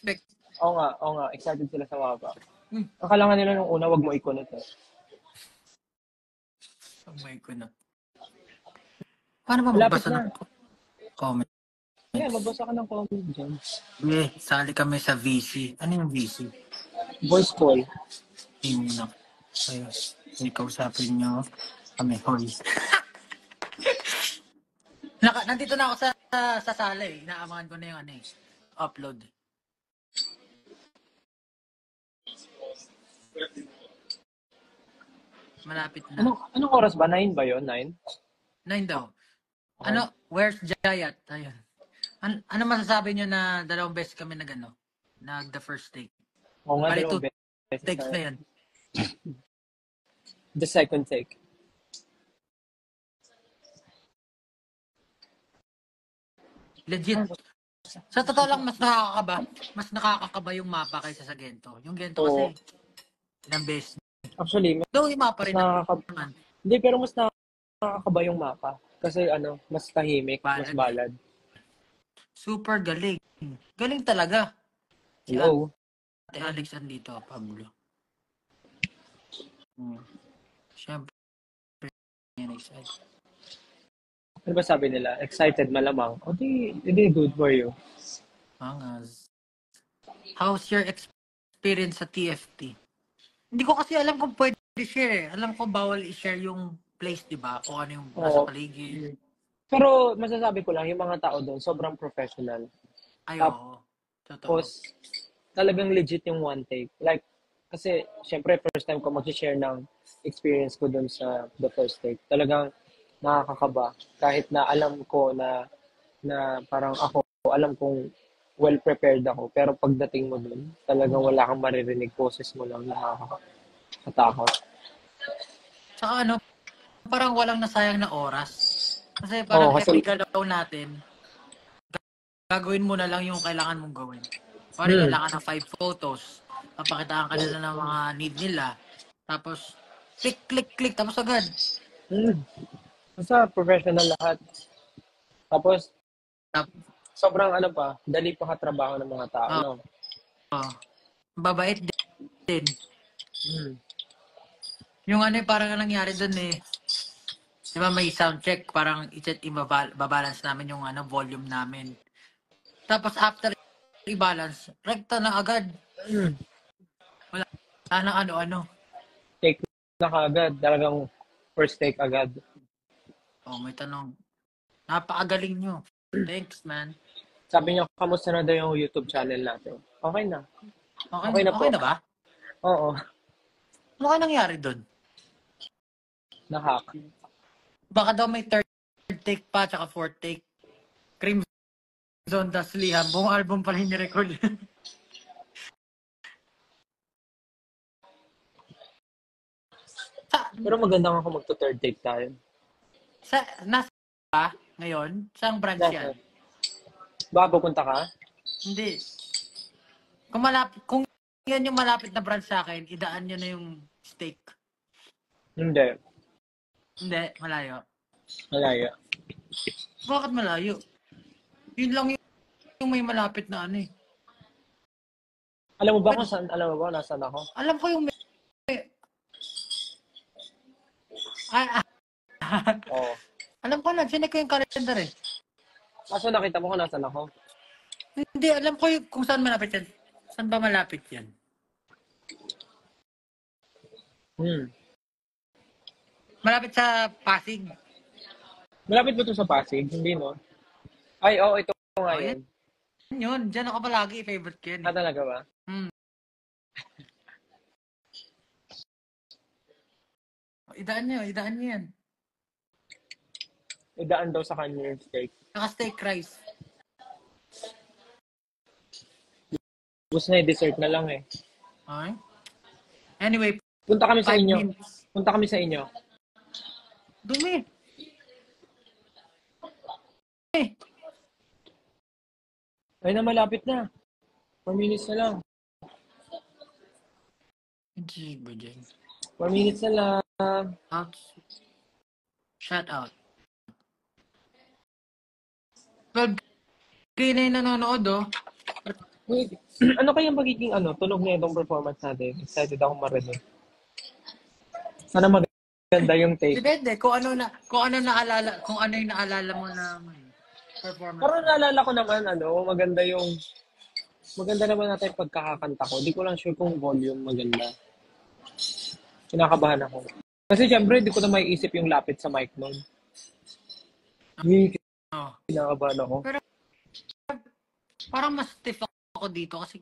expect. Oo nga, excited sila sa mapa. Akala nga nila nung una, wag mo ikunot eh. Oh my God. Paano ba Malapit magbasa na. ng comment? Yeah, magbasa ka ng comment dyan. Sali kami sa VC. Ano yung VC? Voice call. Hindi muna kayo. Kausapin nyo kami. Hoy. Nandito na ako sa sala eh. Inaamangan ko na yung upload. Malapit na. Anong oras ba? 9 ba yun? 9? 9 daw. Where's Jayat? Ayun. Ano masasabi nyo na 2 beses kami nag the first take? Oo nga, Bali 2 dalawang beses takes na yan. The second take. Legit. Sa totoo lang, mas nakakakaba yung mapa kaysa sa Gento. Yung Gento kasi, ilang beses. Actually, Though yung mapa rin naman. Hindi, pero mas nakakaba yung mapa. Kasi mas tahimik, mas balad. Super galing. Galing talaga. Hello? Ate Alex andito, Pablo. Siyempre, excited. Ano ba sabi nila? Excited malamang. Okay, good for you. Angas. How's your experience sa TFT? Hindi ko kasi alam kung pwede share eh. Alam ko bawal i-share yung place, di ba? Kung ano yung nasa paligid. Pero masasabi ko lang, yung mga tao doon, sobrang professional. Oo. Tapos, talagang legit yung one take. Like, kasi, syempre, first time ko mag-share ng experience ko doon sa the first take. Talagang nakakakaba. Kahit na alam ko na parang ako, alam kong well-prepared ako. Pero pagdating mo doon, talagang wala kang maririnig. Poses mo lang, nakakatakot. Saka parang walang nasayang na oras. Kasi parang every galaw natin, gagawin mo na lang yung kailangan mong gawin. Parang kailangan ng 5 photos. Papakitaan ka nila ng mga need nila. Tapos, click, tapos agad. Basta professional lahat. Tapos, sobrang dali pa katrabaho ng mga tao, no? Babait din. Yung parang nangyari dun eh. Di ba may sound check, parang i-balance namin yung volume namin. Tapos after i-balance, rekta na agad. Wala na ano-ano. Take na kaagad. Talagang first take agad. May tanong. Napakagaling nyo. Thanks, man. Sabi niyo, kamusta na daw yung YouTube channel natin? Okay na. Okay na po. Okay na ba? Oo. Ano ka nangyari dun? Na-hack. Baka daw may third take pa, tsaka fourth take. Crimson Dust Liam. Buong album pala yung record. Pero maganda nga kung magto-third take tayo. Nasa ba ngayon? Saang branch yan? Baka pupunta ka? Hindi. Kung yan yung malapit na branch sa akin, idaan nyo na yung steak. Hindi. Hindi, malayo. Malayo. Bakit malayo? Yun lang yung may malapit na eh. Alam mo ba nasaan ako? Alam ko yung may... Oo. Alam ko na, sinek ko yung calendar eh. Kaso nakita mo kung nasaan ako? Hindi, alam ko kung saan malapit yan. Saan ba malapit yan? Malapit sa Pasig. Malapit ba ito sa Pasig? Hindi, no? Ay, ito nga yun. Yun, dyan ako palagi, favorite ko yan. Talaga ba? Idaan nyo yan. Idaan daw sa kanya yung steak. Naka-steak rice. Gusto na dessert na lang eh. Okay. Anyway, punta kami sa inyo. Dumi. Ay na, malapit na. 4 minutes na lang. 4 minutes na lang. Shout out. 12K na yung nanonood Wait, ano kaya magiging tunog na itong performance natin? Excited ako marinig. Sana maganda yung take. Depende kung ano yung naalala mo na performance. Parang naalala ko naman, maganda naman natin yung pagkakakanta ko. Di ko lang sure kung volume maganda. Kinakabahan ako. Kasi syempre, di ko na maiisip yung lapit sa mic nun. Oh. Kinakabahan ako. Pero parang mas stiff ako dito kasi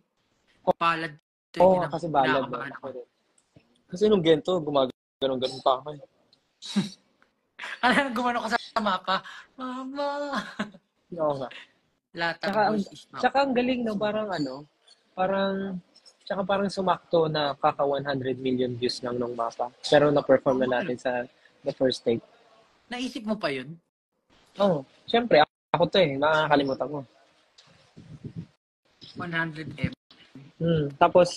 balad. Oo, kasi balad. Kasi nung gento, gumagano'n pa ako. Alam, gumano ka sa mapa. Mama! Oo nga. Tsaka ang galing, no? Parang sumakto na kaka 100 million views lang nung mapa. Pero na-perform na natin sa the first take. Naisip mo pa yun? Oo. Siyempre, ako to nakakalimutan ko. 100M. Tapos,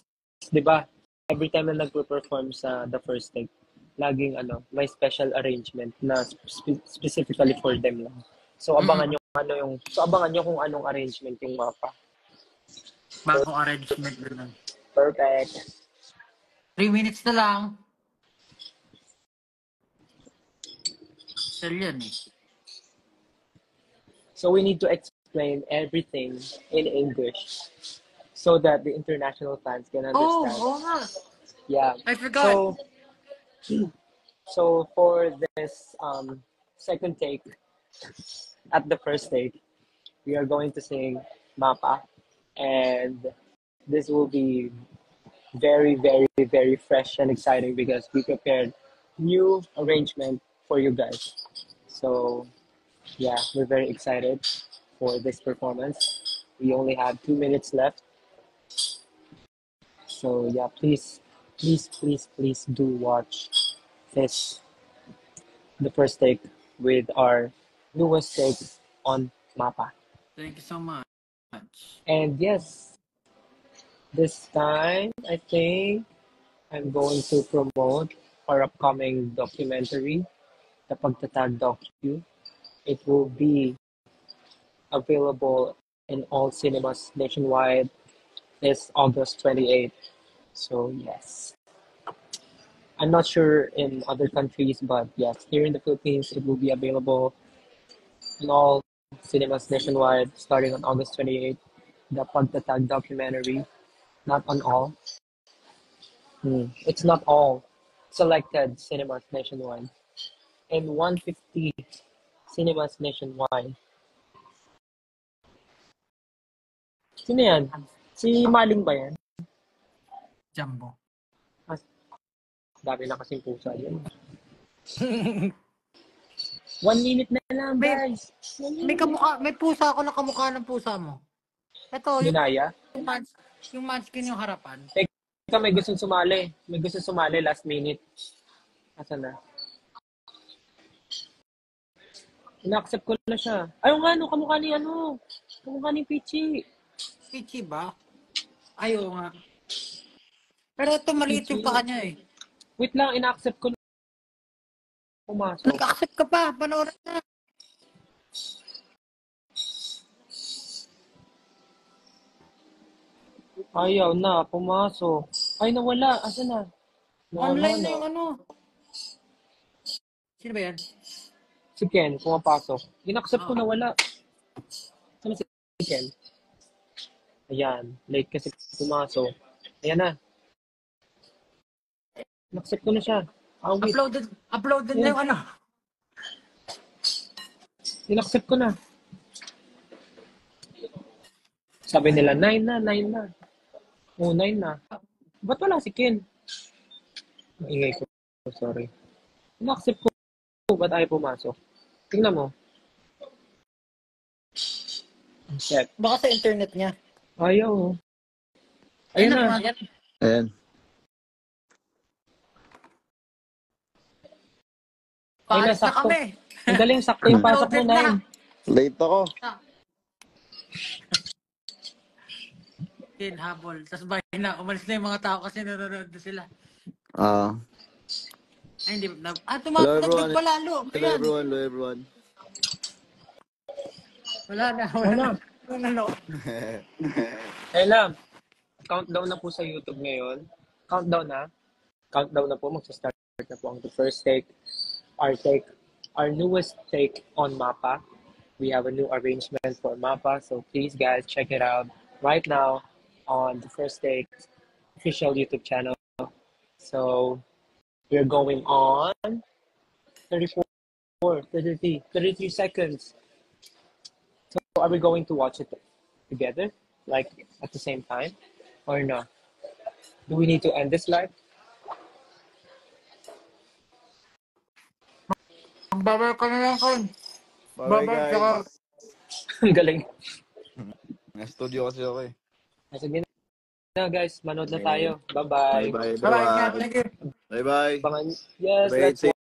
di ba, every time na nagpo-perform sa the first take, laging may special arrangement na specifically for them lang. So abangan nyo kung anong arrangement yung mapa. Bagong arrangement na lang. Perfect. 3 minutes na lang. Sell yan eh. So we need to explain everything in English so that the international fans can understand. Oo nga. Yeah. I forgot. So for this second take, at the first take, we are going to sing Mapa, and this will be very, very, very fresh and exciting because we prepared new arrangement for you guys. So yeah, we're very excited for this performance. We only have 2 minutes left. So yeah, please do watch the first take with our newest take on Mapa. Thank you so much. And yes, this time I think I'm going to promote our upcoming documentary, the Pagtatag Docu. It will be available in all cinemas nationwide this August 28th. So yes. I'm not sure in other countries, but yes, here in the Philippines, it will be available in all cinemas nationwide starting on August 28th. The Pagtatag documentary, not on all. It's not all selected cinemas nationwide. And 150 cinemas nationwide. Sino yan? Si Maling ba yan? Jumbo. Dami na kasing pusa yan. 1 minute na lang, guys. May pusa ako na kamukha ng pusa mo. Ito, Binaya? Yung munchkin yung harapan. Teka, may gustong sumali. Last minute. Asan na? Ina-accept ko na siya. Ayaw nga, kamukha ni Pichi. Pichi ba? Ayaw nga. Pero ito, maliit yung paa niya eh. Wait lang, ina-accept ko na. Pumasok. Nag-accept ka pa, panoorin na. Ayaw na, pumasok. Ay, nawala. Asan na? Online na yung ano. Sino ba yan? Si Ken, pumapasok. In-accept ko na wala. Saan si Ken? Ayan, late kasi pumasok. Ayan na. In-accept ko na siya. Uploaded na yung ano. In-accept ko na. Sabi nila, 9 na. Oh, 9 na. Ba't wala si Ken? Maingay ko. Sorry. In-accept ko. Ba't ayaw pumasok? Tingnan mo. Check. Baka sa internet niya. Ayaw. Ayun na. Ayan. Paalis na kami. Ang galing, sakto yung pasok mo na. Late ako. Habol. Tapos bahay na. Umalis na yung mga tao kasi nanonood na sila. Ay, hindi. Tumatagdag pa lalo. Hello everyone. Wala na. Ayun lang, countdown na po sa YouTube ngayon. Countdown na. Countdown na po. Magsa-start na po ang the first take. Our newest take on Mappa. We have a new arrangement for Mappa. So please guys, check it out right now on the first take official YouTube channel. So we're going on 33 seconds. So are we going to watch it together? Like at the same time? Or no? Do we need to end this live? Magbabalik ka na lang, Kon. Bye Babalik guys. ka. Ang galing. Na-studio kasi ako eh. Sige na guys, manood na tayo. Bye-bye. Bye bye Bye-bye. everyone. Thank you. Bye bye. Yes, Bye, let's